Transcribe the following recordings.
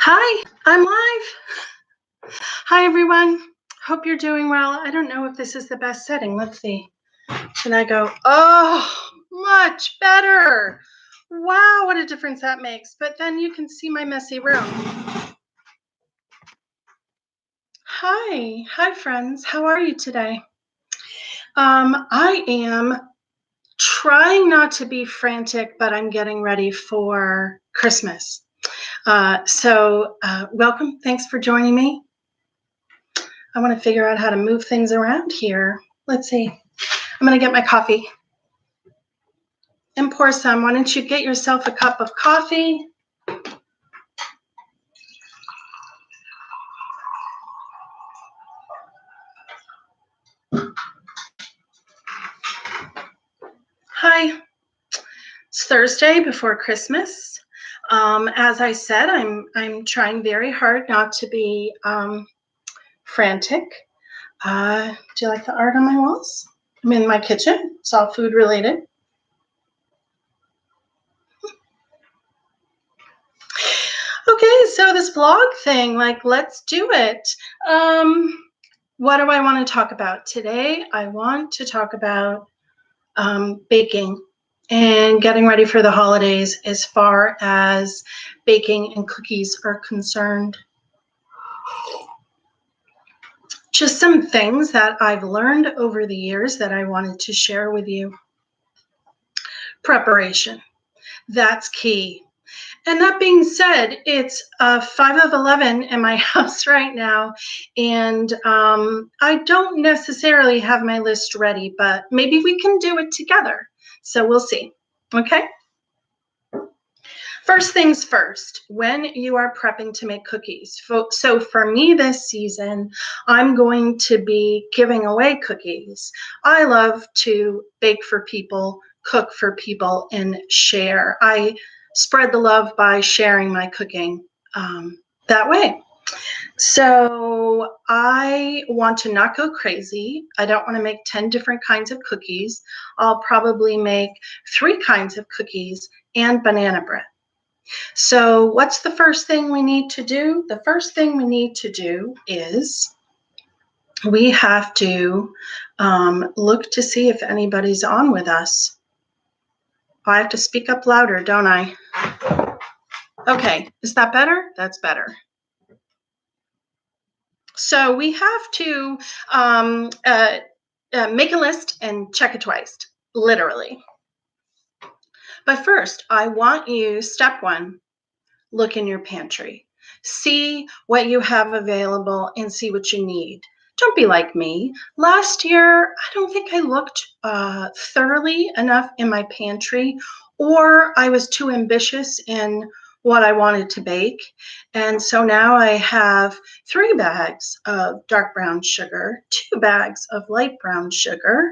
Hi, I'm live. Hi, everyone. Hope you're doing well. I don't know if this is the best setting. Let's see. Should I go? Oh, much better. Wow, what a difference that makes. But then you can see my messy room. Hi, friends. How are you today? I am trying not to be frantic, but I'm getting ready for Christmas. Welcome. Thanks for joining me. I want to figure out how to move things around here. Let's see. I'm going to get my coffee and pour some. Why don't you get yourself a cup of coffee? Hi. It's Thursday before Christmas. As I said, I'm trying very hard not to be frantic. Do you like the art on my walls? I'm in my kitchen. It's all food related. Okay, so this blog thing, let's do it. What do I want to talk about today? I want to talk about baking and getting ready for the holidays as far as baking and cookies are concerned. Just some things that I've learned over the years that I wanted to share with you. Preparation, that's key. And that being said, it's 5 of 11 in my house right now, and I don't necessarily have my list ready, but maybe we can do it together. So we'll see, okay? First things first, when you are prepping to make cookies. So for me this season, I'm going to be giving away cookies. I love to bake for people, cook for people, and share. I spread the love by sharing my cooking that way. So I want to not go crazy. I don't want to make 10 different kinds of cookies. I'll probably make 3 kinds of cookies and banana bread. So what's the first thing we need to do? The first thing we need to do is we have to look to see if anybody's on with us. I have to speak up louder, don't I? Okay, is that better? That's better. So we have to make a list and check it twice, literally. But first, I want you, step 1, look in your pantry. See what you have available and see what you need. Don't be like me. Last year, I don't think I looked thoroughly enough in my pantry, or I was too ambitious in what I wanted to bake. And so now I have 3 bags of dark brown sugar, 2 bags of light brown sugar,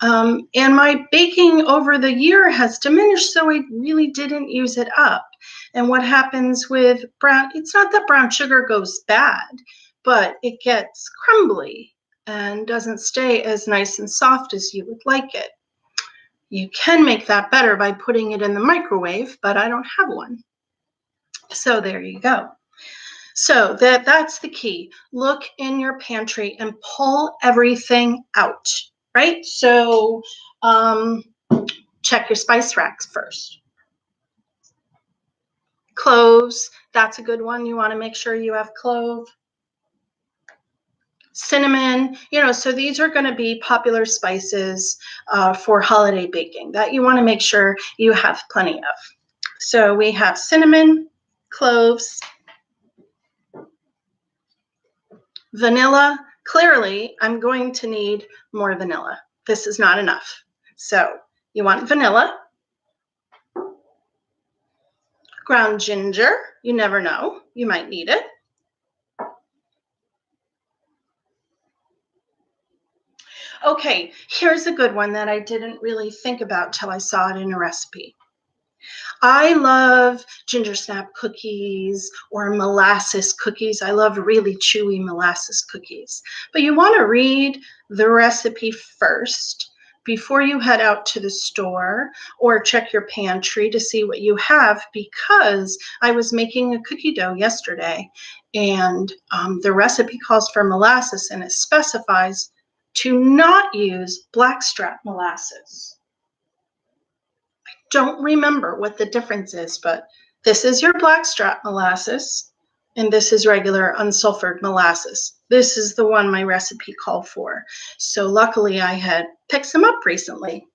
and my baking over the year has diminished, so I really didn't use it up. And what happens with brown, it's not that brown sugar goes bad, but it gets crumbly and doesn't stay as nice and soft as you would like it. You can make that better by putting it in the microwave, but I don't have one. So there you go. So that's the key. Look in your pantry and pull everything out, right? So check your spice racks first. Cloves, that's a good one. You want to make sure you have clove. Cinnamon, so these are going to be popular spices for holiday baking that you want to make sure you have plenty of. So we have cinnamon, cloves, vanilla. Clearly, I'm going to need more vanilla. This is not enough. So you want vanilla. Ground ginger, you never know, you might need it. Okay, here's a good one that I didn't really think about till I saw it in a recipe. I love ginger snap cookies or molasses cookies. I love really chewy molasses cookies. But you want to read the recipe first before you head out to the store or check your pantry to see what you have, because I was making a cookie dough yesterday, and the recipe calls for molasses, and it specifies to not use blackstrap molasses. I don't remember what the difference is, but this is your blackstrap molasses, and this is regular unsulfured molasses. This is the one my recipe called for. So luckily I had picked some up recently.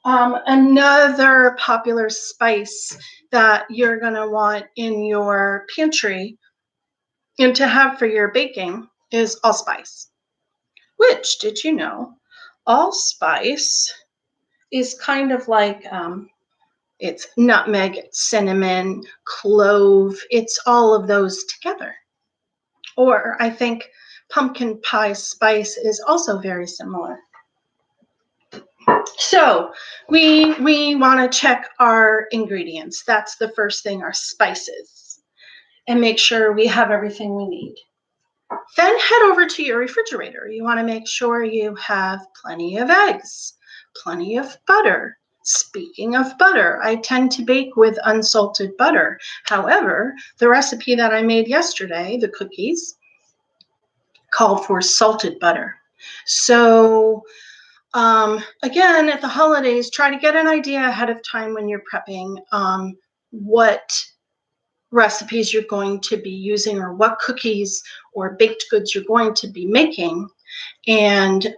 Another popular spice that you're going to want in your pantry and to have for your baking is allspice. Which, did you know, allspice is kind of like it's nutmeg, cinnamon, clove. It's all of those together. Or I think pumpkin pie spice is also very similar. So we want to check our ingredients. That's the first thing, our spices, and make sure we have everything we need. Then head over to your refrigerator. You want to make sure you have plenty of eggs, plenty of butter. Speaking of butter, I tend to bake with unsalted butter. However, the recipe that I made yesterday, the cookies, called for salted butter. So again, at the holidays, try to get an idea ahead of time when you're prepping what recipes you're going to be using or what cookies or baked goods you're going to be making, and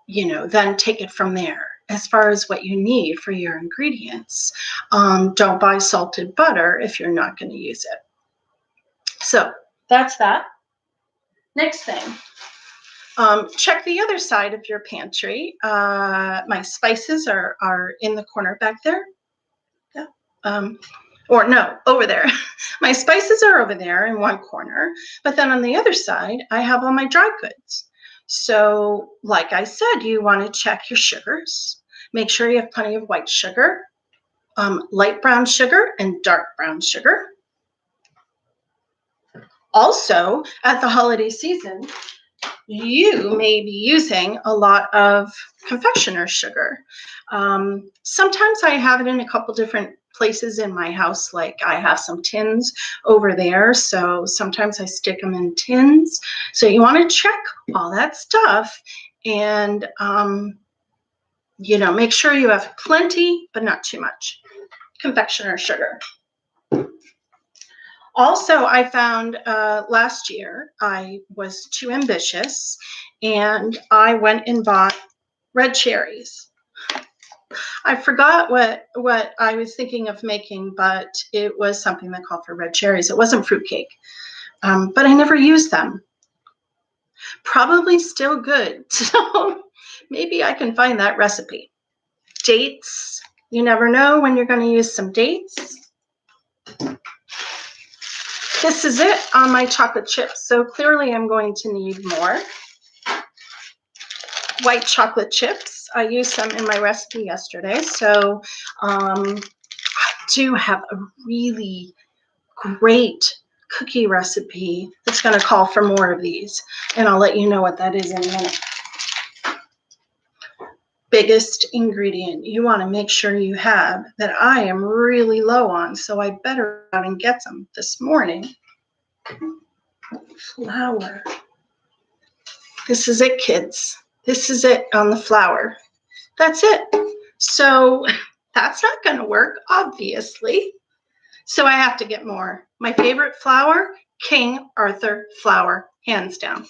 then take it from there. As far as what you need for your ingredients, don't buy salted butter if you're not going to use it. So that's that. Next thing, check the other side of your pantry. My spices are in the corner back there. Yeah. Or no, over there. My spices are over there in one corner, but then on the other side, I have all my dry goods. So like I said, you want to check your sugars. Make sure you have plenty of white sugar, light brown sugar, and dark brown sugar. Also, at the holiday season, you may be using a lot of confectioner sugar. Sometimes I have it in a couple different places in my house, like I have some tins over there, so sometimes I stick them in tins. So you want to check all that stuff and make sure you have plenty, but not too much confectioner sugar. Also, I found last year I was too ambitious, and I went and bought red cherries. I forgot what I was thinking of making, but it was something that called for red cherries. It wasn't fruitcake, but I never used them. Probably still good, so maybe I can find that recipe. Dates. You never know when you're going to use some dates. This is it on my chocolate chips. So clearly I'm going to need more. White chocolate chips. I used some in my recipe yesterday. So I do have a really great cookie recipe that's going to call for more of these. And I'll let you know what that is in a minute. Biggest ingredient you want to make sure you have that I am really low on, so I better go out and get some this morning. Flour. This is it, kids. This is it on the flour. That's it. So that's not going to work, obviously. So I have to get more. My favorite flour, King Arthur flour, hands down.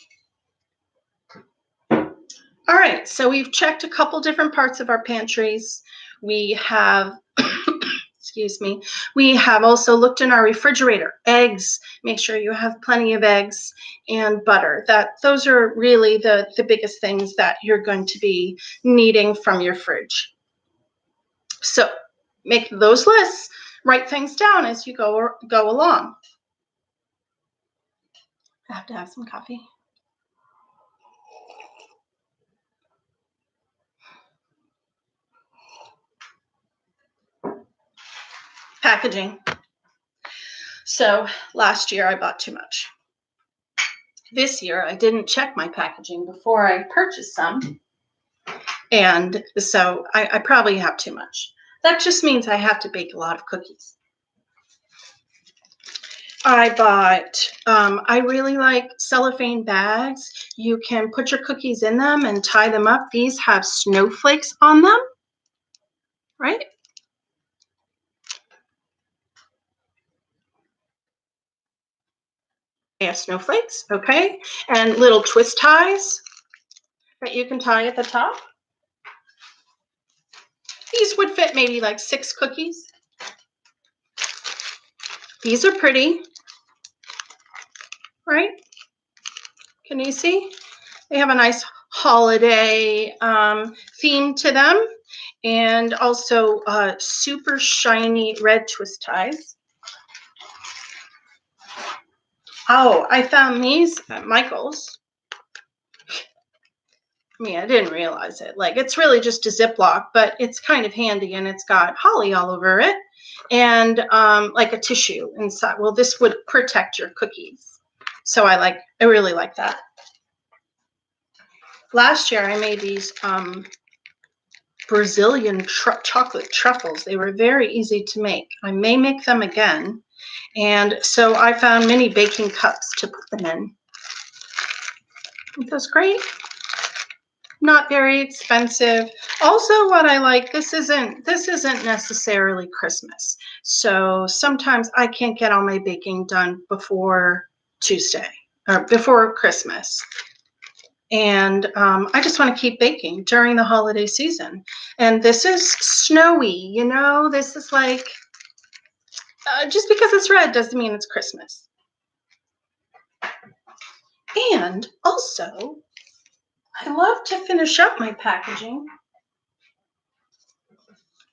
All right, so we've checked a couple different parts of our pantries. We have, excuse me, we have also looked in our refrigerator. Eggs, make sure you have plenty of eggs, and butter. Those are really the biggest things that you're going to be needing from your fridge. So make those lists, write things down as you go along. I have to have some coffee. Packaging. So last year I bought too much. This year I didn't check my packaging before I purchased some. And so I probably have too much. That just means I have to bake a lot of cookies. I bought, I really like cellophane bags. You can put your cookies in them and tie them up. These have snowflakes on them, right? They have snowflakes, okay? And little twist ties that you can tie at the top. These would fit maybe like 6 cookies. These are pretty, right? Can you see? They have a nice holiday theme to them, and also super shiny red twist ties. Oh, I found these at Michael's. I mean, I didn't realize it. Like, it's really just a Ziploc, but it's kind of handy, and it's got holly all over it, and like a tissue inside. Well, this would protect your cookies, so I really like that. Last year, I made these Brazilian chocolate truffles. They were very easy to make. I may make them again, and so I found mini baking cups to put them in. Aren't those great? Not very expensive. Also, what I like, this isn't necessarily Christmas. So sometimes I can't get all my baking done before Tuesday or before Christmas. And I just want to keep baking during the holiday season. And this is snowy, you know, this is like, just because it's red doesn't mean it's Christmas. And also, I love to finish up my packaging.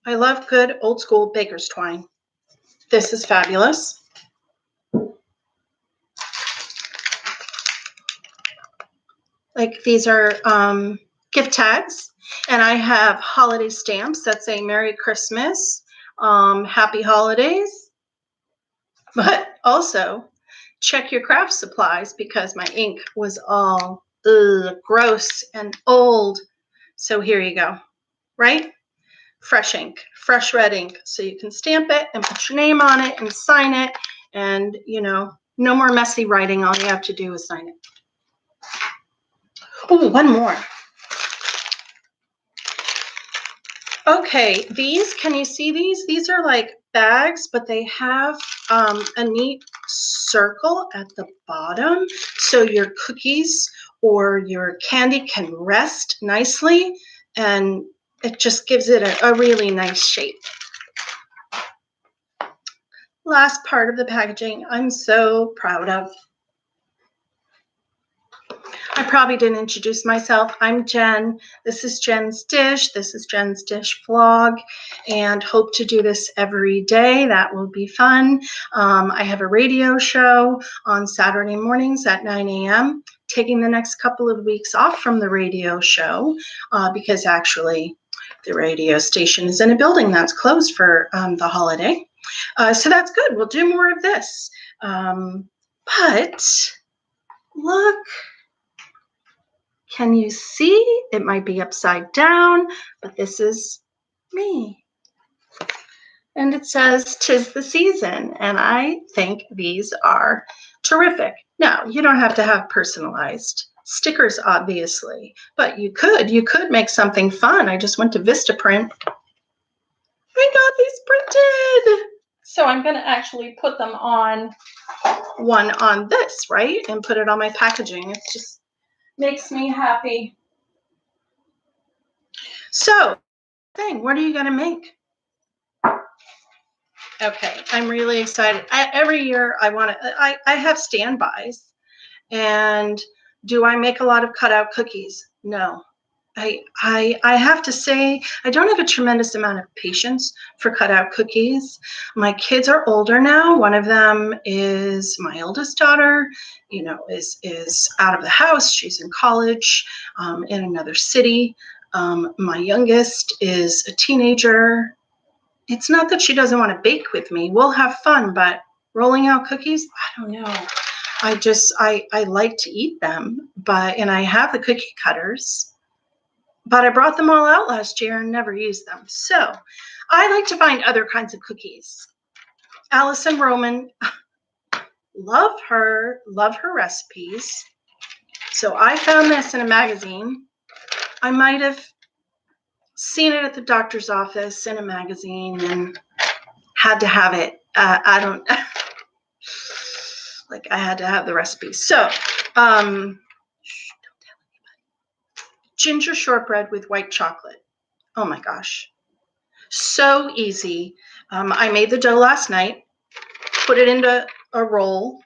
I love good old school baker's twine. This is fabulous. Like, these are gift tags, and I have holiday stamps that say Merry Christmas, Happy Holidays, but also check your craft supplies because my ink was all gross and old. So here you go, right? Fresh ink, fresh red ink. So you can stamp it and put your name on it and sign it, and, you know, no more messy writing. All you have to do is sign it. Oh, one more. Okay, these, can you see these? These are like bags, but they have a neat circle at the bottom, so your cookies or your candy can rest nicely, and it just gives it a really nice shape. Last part of the packaging I'm so proud of. I probably didn't introduce myself. I'm Jen. This is Jen's Dish. This is Jen's Dish vlog, and hope to do this every day. That will be fun. I have a radio show on Saturday mornings at 9 a.m. Taking the next couple of weeks off from the radio show because actually the radio station is in a building that's closed for the holiday. So that's good. We'll do more of this. But look. Can you see? It might be upside down, but this is me. And it says, "'Tis the season," and I think these are terrific. Now, you don't have to have personalized stickers, obviously, but you could make something fun. I just went to Vistaprint. I got these printed. So I'm going to actually put them on one on this, right? And put it on my packaging. It just makes me happy. So, what are you going to make? Okay, I'm really excited. Every year I have standbys. And do I make a lot of cutout cookies? No. I have to say, I don't have a tremendous amount of patience for cutout cookies. My kids are older now. One of them is my eldest daughter, you know, is out of the house. She's in college in another city. My youngest is a teenager. It's not that she doesn't want to bake with me. We'll have fun, but rolling out cookies, I don't know. I like to eat them, and I have the cookie cutters. but I brought them all out last year and never used them. So I like to find other kinds of cookies. Allison Roman, love her recipes. So I found this in a magazine. I might have seen it at the doctor's office in a magazine and had to have it. I don't like. I had to have the recipe. So, ginger shortbread with white chocolate. Oh my gosh, so easy. I made the dough last night, put it into a roll,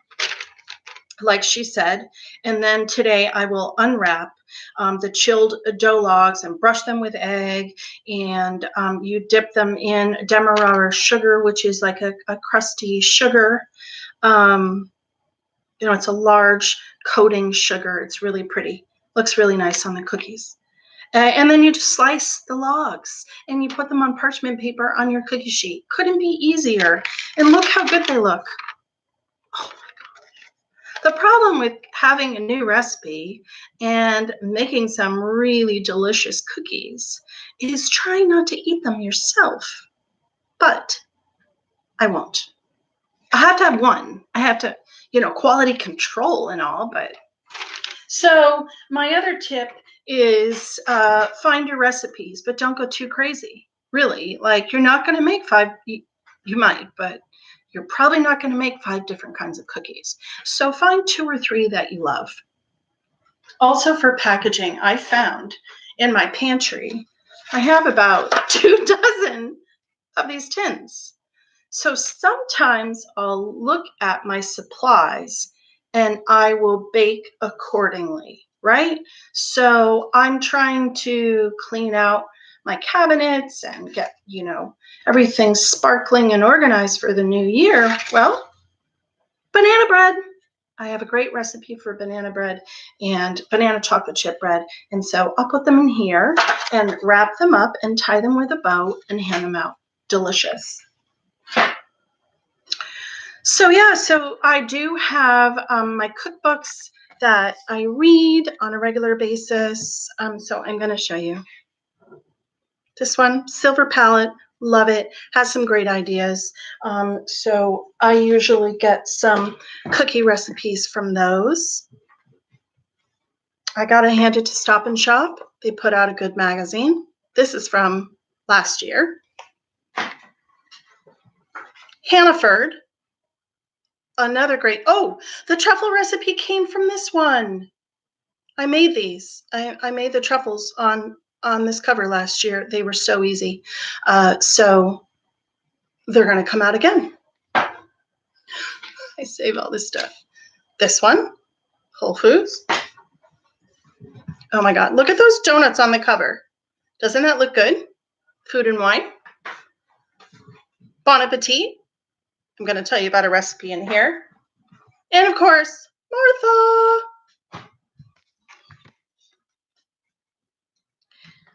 like she said, and then today I will unwrap the chilled dough logs and brush them with egg, and you dip them in demerara sugar, which is like a crusty sugar. It's a large coating sugar. It's really pretty. Looks really nice on the cookies. And then you just slice the logs and you put them on parchment paper on your cookie sheet. Couldn't be easier. And look how good they look. Oh my gosh. The problem with having a new recipe and making some really delicious cookies is trying not to eat them yourself. But I won't. I have to have one. I have to, quality control and all. But so my other tip is find your recipes, but don't go too crazy. Really, like you're not going to make 5. You might, but you're probably not going to make 5 different kinds of cookies. So find 2 or 3 that you love. Also for packaging, I found in my pantry, I have about 2 dozen of these tins. So sometimes I'll look at my supplies and I will bake accordingly, right? So I'm trying to clean out my cabinets and get, everything sparkling and organized for the new year. Well, banana bread. I have a great recipe for banana bread and banana chocolate chip bread. And so I'll put them in here and wrap them up and tie them with a bow and hand them out. Delicious. So yeah, so I do have my cookbooks that I read on a regular basis. So I'm going to show you. This one, Silver Palette, love it. Has some great ideas. So I usually get some cookie recipes from those. I got to hand it to Stop and Shop. They put out a good magazine. This is from last year. Hannaford. Another great, the truffle recipe came from this one. I made these. I made the truffles on this cover last year. They were so easy. So they're going to come out again. I save all this stuff. This one, Whole Foods. Oh my God, look at those donuts on the cover. Doesn't that look good? Food and Wine. Bon Appetit. I'm going to tell you about a recipe in here. And of course, Martha.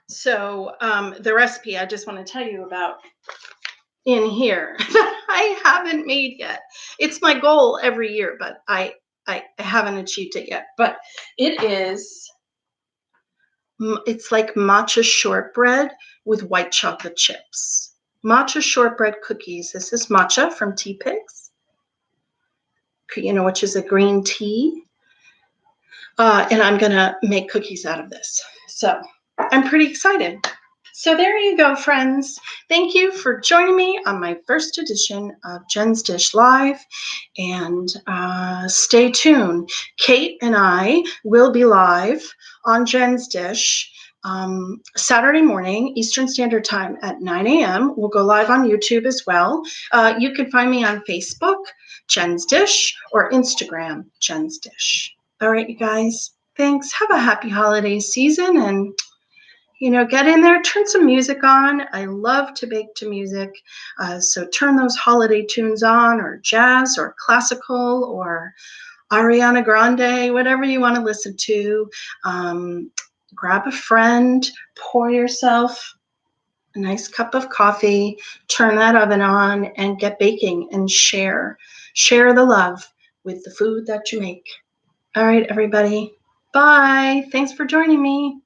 So the recipe I just want to tell you about in here that I haven't made yet. It's my goal every year, but I haven't achieved it yet. But it's like matcha shortbread with white chocolate chips. Matcha shortbread cookies. This is matcha from Tea Pigs, which is a green tea. And I'm going to make cookies out of this. So I'm pretty excited. So there you go, friends. Thank you for joining me on my first edition of Jen's Dish Live. And stay tuned. Kate and I will be live on Jen's Dish Saturday morning, Eastern Standard Time at 9 a.m. We'll go live on YouTube as well. You can find me on Facebook, Jen's Dish, or Instagram, Jen's Dish. All right, you guys. Thanks. Have a happy holiday season and get in there, turn some music on. I love to bake to music. So turn those holiday tunes on, or jazz or classical or Ariana Grande, whatever you want to listen to. Grab a friend, pour yourself a nice cup of coffee, turn that oven on and get baking and share the love with the food that you make. All right, everybody. Bye. Thanks for joining me.